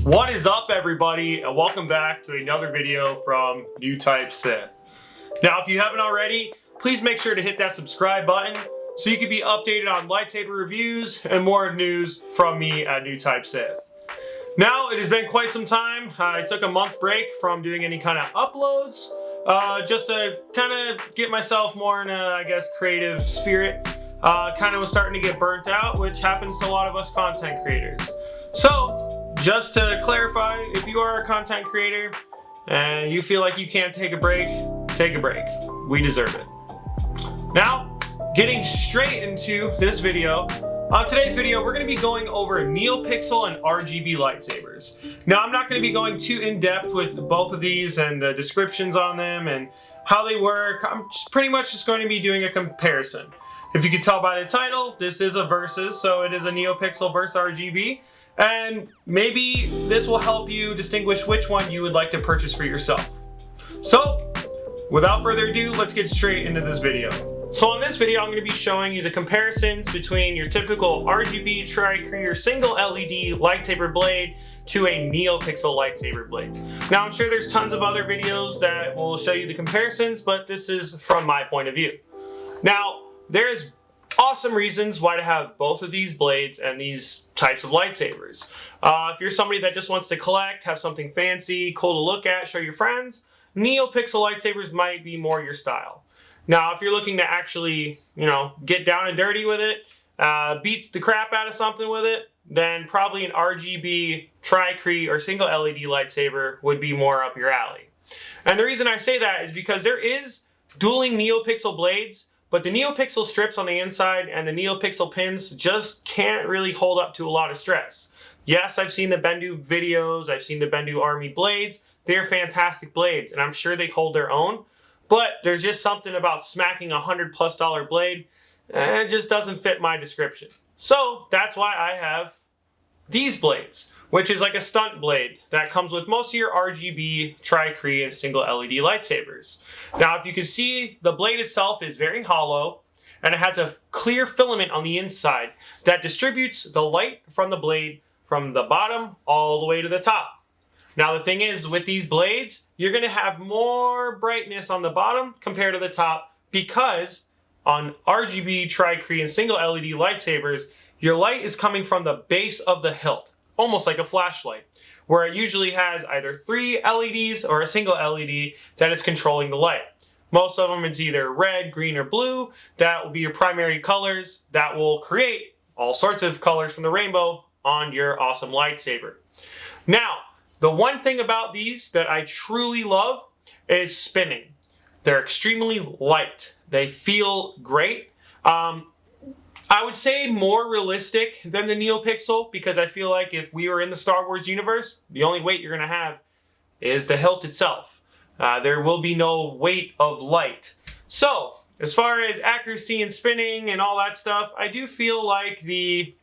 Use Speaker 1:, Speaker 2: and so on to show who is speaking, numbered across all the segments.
Speaker 1: What is up, everybody, and welcome back to another video from Untitled Sith. Now, if you haven't already, please make sure to hit that subscribe button so you can be updated on lightsaber reviews and more news from me at Untitled Sith. Now, it has been quite some time. I took a month break from doing any kind of uploads, just to kind of get myself more in a, I guess, creative spirit. Kind of was starting to get burnt out, which happens to a lot of us content creators. So, just to clarify, if you are a content creator and you feel like you can't take a break, take a break. We deserve it. Now, getting straight into this video. On today's video, we're going to be going over Neopixel and RGB lightsabers. Now, I'm not going to be going too in-depth with both of these and the descriptions on them and how they work. I'm pretty much just going to be doing a comparison. If you can tell by the title, this is a versus, so it is a Neopixel vs RGB. And maybe this will help you distinguish which one you would like to purchase for yourself. So, without further ado, let's get straight into this video. So on this video, I'm going to be showing you the comparisons between your typical RGB tri-creator single LED lightsaber blade to a Neopixel lightsaber blade. Now, I'm sure there's tons of other videos that will show you the comparisons, but this is from my point of view. Now, there's awesome reasons why to have both of these blades and these types of lightsabers. If you're somebody that just wants to collect, have something fancy, cool to look at, show your friends, Neopixel lightsabers might be more your style. Now, if you're looking to actually, get down and dirty with it, beats the crap out of something with it, then probably an RGB tri-cree or single LED lightsaber would be more up your alley. And the reason I say that is because there is dueling Neopixel blades, but the Neopixel strips on the inside and the Neopixel pins just can't really hold up to a lot of stress. Yes, I've seen the Bendu videos, I've seen the Bendu Army blades. They're fantastic blades, and I'm sure they hold their own. But there's just something about smacking a $100+ blade, and it just doesn't fit my description. So that's why I have these blades, which is like a stunt blade that comes with most of your RGB, tri-cree, and single LED lightsabers. Now, if you can see, the blade itself is very hollow, and it has a clear filament on the inside that distributes the light from the blade from the bottom all the way to the top. Now, the thing is, with these blades, you're going to have more brightness on the bottom compared to the top because on RGB, tri-cree, and single LED lightsabers, your light is coming from the base of the hilt, almost like a flashlight, where it usually has either 3 LEDs or a single LED that is controlling the light. Most of them, it's either red, green, or blue. That will be your primary colors that will create all sorts of colors from the rainbow on your awesome lightsaber. Now, the one thing about these that I truly love is spinning. They're extremely light. They feel great. I would say more realistic than the Neopixel because I feel like if we were in the Star Wars universe, the only weight you're going to have is the hilt itself. There will be no weight of light. So, as far as accuracy and spinning and all that stuff, I do feel like the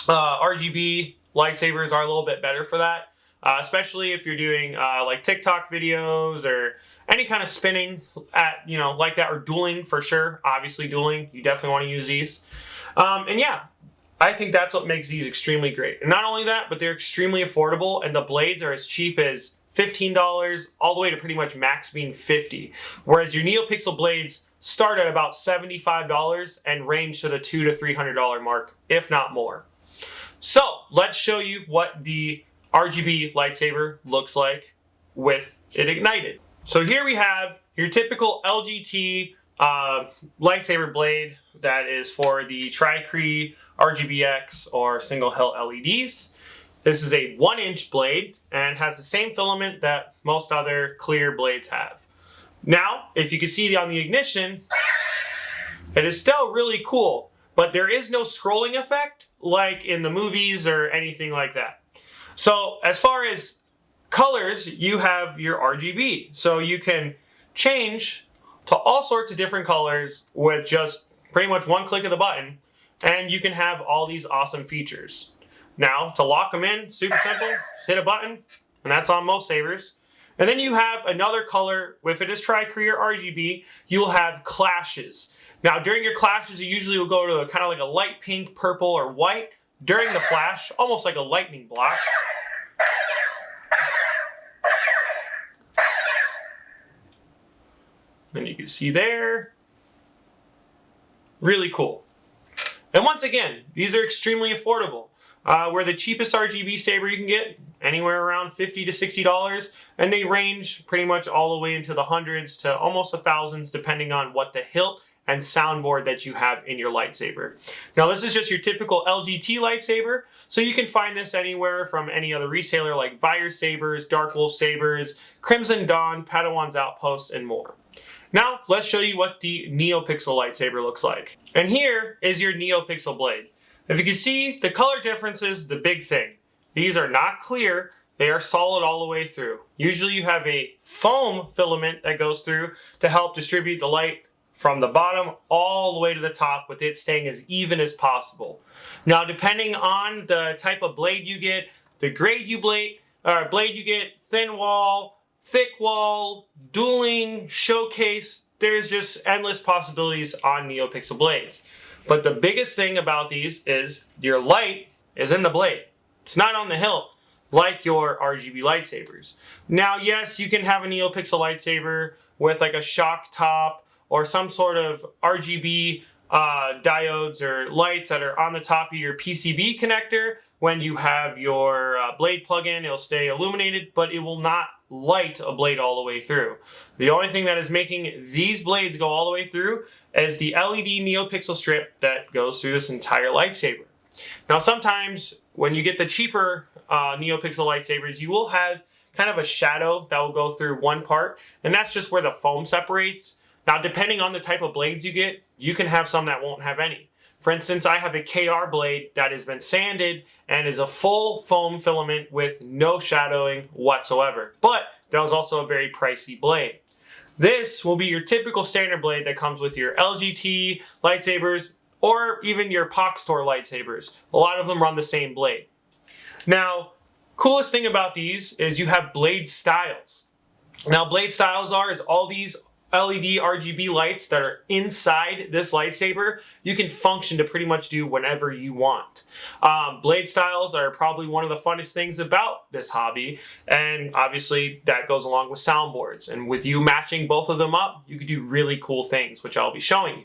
Speaker 1: RGB lightsabers are a little bit better for that. Especially if you're doing like TikTok videos or any kind of spinning at, like that, or dueling for sure. Obviously dueling, you definitely want to use these. And yeah, I think that's what makes these extremely great. And not only that, but they're extremely affordable, and the blades are as cheap as $15 all the way to pretty much max being $50. Whereas your Neopixel blades start at about $75 and range to the $200 to $300 mark, if not more. So let's show you what the RGB lightsaber looks like with it ignited. So here we have your typical LGT lightsaber blade that is for the tri-cree, RGBX, or single hilt LEDs. This is a 1-inch blade and has the same filament that most other clear blades have. Now, if you can see on the ignition, it is still really cool, but there is no scrolling effect like in the movies or anything like that. So as far as colors, you have your RGB. So you can change to all sorts of different colors with just pretty much one click of the button, and you can have all these awesome features. Now, to lock them in, super simple, just hit a button, and that's on most sabers. And then you have another color, if it is tri-cree or RGB, you'll have clashes. Now, during your clashes, you usually will go to a kind of like a light pink, purple, or white. During the flash, almost like a lightning block, see there. Really cool. And once again, these are extremely affordable. We're the cheapest RGB saber you can get, anywhere around $50 to $60, and they range pretty much all the way into the hundreds to almost the thousands, depending on what the hilt and soundboard that you have in your lightsaber. Now, this is just your typical LGT lightsaber, so you can find this anywhere from any other reseller like Fire Sabers, Dark Wolf Sabers, Crimson Dawn, Padawan's Outpost, and more. Now, let's show you what the Neopixel lightsaber looks like. And here is your Neopixel blade. If you can see, the color difference is the big thing. These are not clear, they are solid all the way through. Usually you have a foam filament that goes through to help distribute the light from the bottom all the way to the top, with it staying as even as possible. Now, depending on the type of blade you get, the grade you blade you get, thin wall, thick wall, dueling, showcase, there's just endless possibilities on Neopixel blades. But the biggest thing about these is your light is in the blade. It's not on the hilt like your RGB lightsabers. Now, yes, you can have a Neopixel lightsaber with like a shock top or some sort of RGB diodes or lights that are on the top of your PCB connector. When you have your blade plug-in, it'll stay illuminated, but it will not light a blade all the way through. The only thing that is making these blades go all the way through is the LED Neopixel strip that goes through this entire lightsaber. Now, sometimes when you get the cheaper Neopixel lightsabers, you will have kind of a shadow that will go through one part, and that's just where the foam separates. Now, depending on the type of blades you get, you can have some that won't have any. For instance, I have a KR blade that has been sanded and is a full foam filament with no shadowing whatsoever. But that was also a very pricey blade. This will be your typical standard blade that comes with your LGT lightsabers or even your POC store lightsabers. A lot of them run the same blade. Now, coolest thing about these is you have blade styles. Now, blade styles is all these LED RGB lights that are inside this lightsaber. You can function to pretty much do whatever you want. Blade styles are probably one of the funnest things about this hobby, and obviously that goes along with soundboards. And with you matching both of them up, you could do really cool things, which I'll be showing you.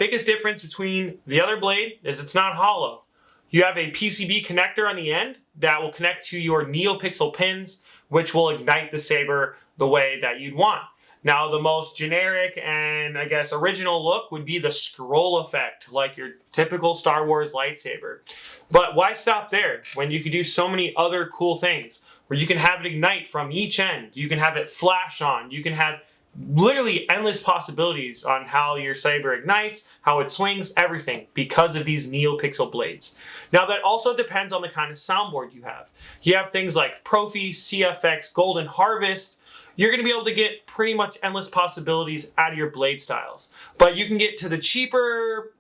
Speaker 1: Biggest difference between the other blade is it's not hollow. You have a PCB connector on the end that will connect to your Neopixel pins, which will ignite the saber the way that you'd want. Now, the most generic and, I guess, original look would be the scroll effect, like your typical Star Wars lightsaber. But why stop there when you could do so many other cool things, where you can have it ignite from each end, you can have it flash on, you can have literally endless possibilities on how your saber ignites, how it swings, everything, because of these Neopixel blades. Now, that also depends on the kind of soundboard you have. You have things like Profi, CFX, Golden Harvest. You're going to be able to get pretty much endless possibilities out of your blade styles. But you can get to the cheaper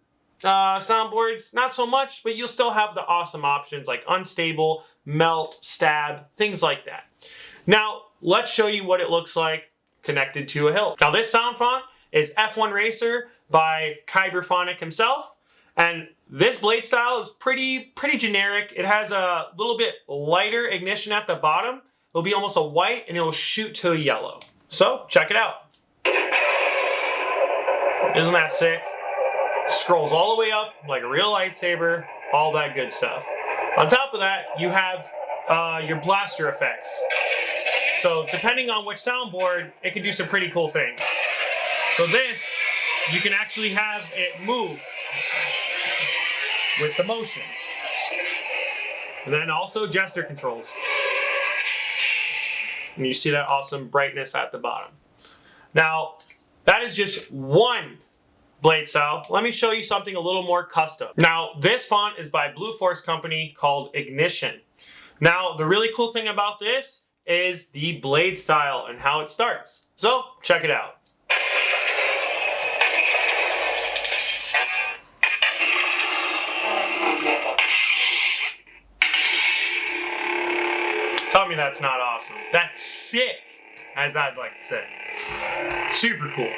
Speaker 1: soundboards, not so much, but you'll still have the awesome options like unstable, melt, stab, things like that. Now, let's show you what it looks like connected to a hilt. Now, this sound font is F1 Racer by Kyberphonic himself, and this blade style is pretty generic. It has a little bit lighter ignition at the bottom. It'll be almost a white, and it'll shoot to a yellow. So, check it out. Isn't that sick? Scrolls all the way up like a real lightsaber, all that good stuff. On top of that, you have your blaster effects. So, depending on which soundboard, it can do some pretty cool things. So this, you can actually have it move with the motion. And then also gesture controls. And you see that awesome brightness at the bottom. Now, that is just one blade style. Let me show you something a little more custom. Now, this font is by Blue Force Company called Ignition. Now, the really cool thing about this is the blade style and how it starts. So, check it out. Tell me that's not awesome. That's sick, as I'd like to say. Super cool.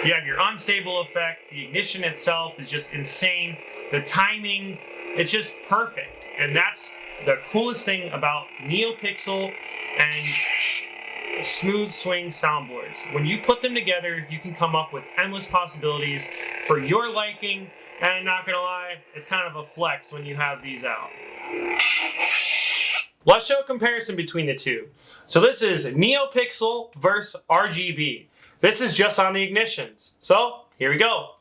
Speaker 1: You have your unstable effect. The ignition itself is just insane. The timing, it's just perfect. And that's the coolest thing about Neopixel. And smooth swing soundboards. When you put them together, you can come up with endless possibilities for your liking, and I'm not gonna lie, it's kind of a flex when you have these out. Let's show a comparison between the two. So this is Neopixel vs RGB. This is just on the ignitions. So here we go.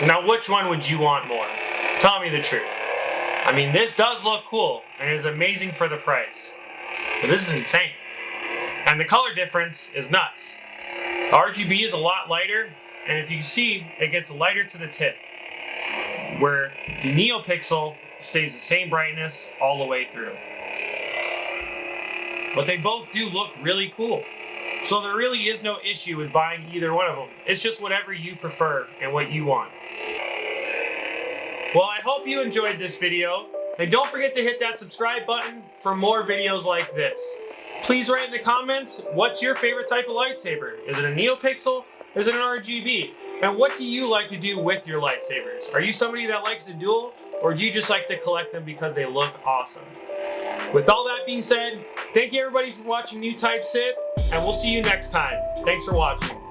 Speaker 1: Now, which one would you want more? Tell me the truth. I mean, this does look cool, and it is amazing for the price. But this is insane. And the color difference is nuts. The RGB is a lot lighter, and if you see, it gets lighter to the tip, where the Neopixel stays the same brightness all the way through. But they both do look really cool. So there really is no issue with buying either one of them. It's just whatever you prefer and what you want. Well, I hope you enjoyed this video, and don't forget to hit that subscribe button for more videos like this. Please write in the comments, what's your favorite type of lightsaber? Is it a Neopixel? Is it an RGB? And what do you like to do with your lightsabers? Are you somebody that likes to duel, or do you just like to collect them because they look awesome? With all that being said, thank you everybody for watching New Type Sith, and we'll see you next time. Thanks for watching.